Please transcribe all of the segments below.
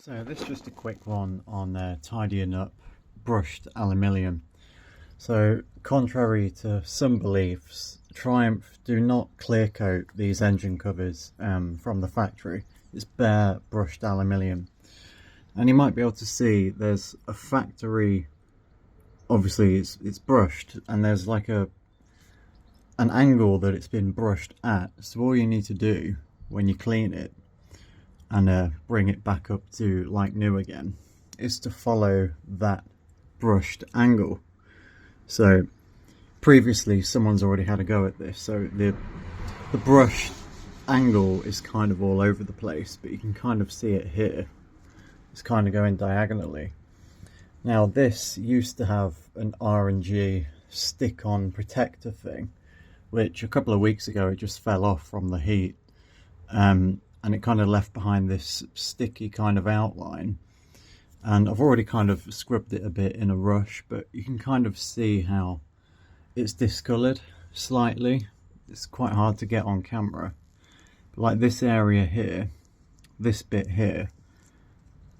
So this is just a quick one on tidying up brushed aluminium. So contrary to some beliefs, Triumph do not clear coat these engine covers from the factory. It's bare brushed aluminium, and you might be able to see there's a factory, obviously it's brushed, and there's like an angle that it's been brushed at. So all you need to do when you clean it and bring it back up to like new again is to follow that brushed angle. So previously someone's already had a go at this, so the brush angle is kind of all over the place, but you can kind of see it here. It's kind of going diagonally. Now this used to have an R&G stick-on protector thing, which a couple of weeks ago it just fell off from the heat, and it kind of left behind this sticky kind of outline. And I've already kind of scrubbed it a bit in a rush, but you can kind of see how it's discoloured slightly. It's quite hard to get on camera. But like this area here, this bit here,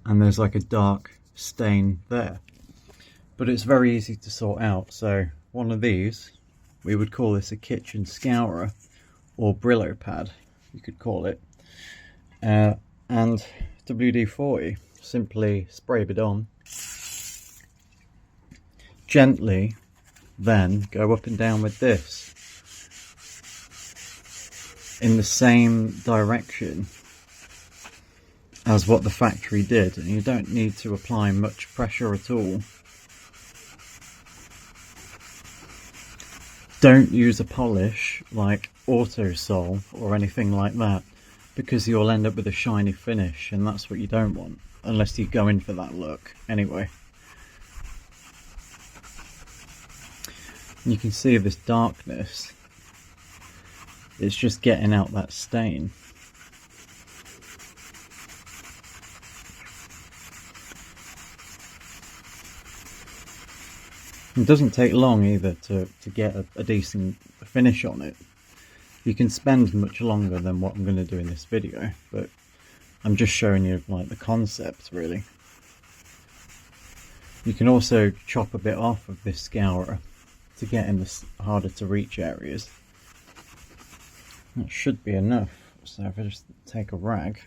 and there's like a dark stain there. But it's very easy to sort out. So one of these, we would call this a kitchen scourer, or Brillo pad, you could call it. And WD-40, simply spray it on, gently, then go up and down with this in the same direction as what the factory did, and you don't need to apply much pressure at all. Don't use a polish like Autosol or anything like that, because you'll end up with a shiny finish, and that's what you don't want, unless you go in for that look anyway. And you can see this darkness, it's just getting out that stain. It doesn't take long either to get a decent finish on it. You can spend much longer than what I'm going to do in this video, but I'm just showing you like the concept really. You can also chop a bit off of this scourer to get in the harder to reach areas. That should be enough. So if I just take a rag,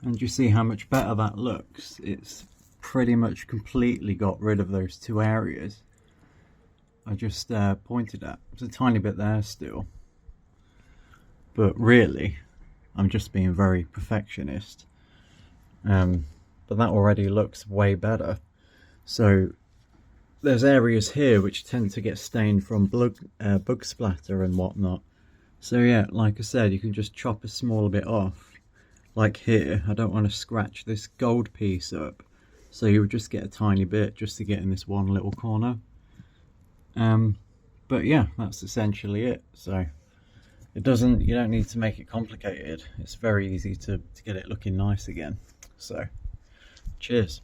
and you see how much better that looks. It's pretty much completely got rid of those two areas I just pointed at. There's a tiny bit there still, but really I'm just being very perfectionist. But that already looks way better. So there's areas here which tend to get stained from bug splatter and whatnot. So yeah, like I said, you can just chop a small bit off. Like here, I don't want to scratch this gold piece up, so you would just get a tiny bit just to get in this one little corner. But yeah, that's essentially it. So you don't need to make it complicated. It's very easy to get it looking nice again. So cheers.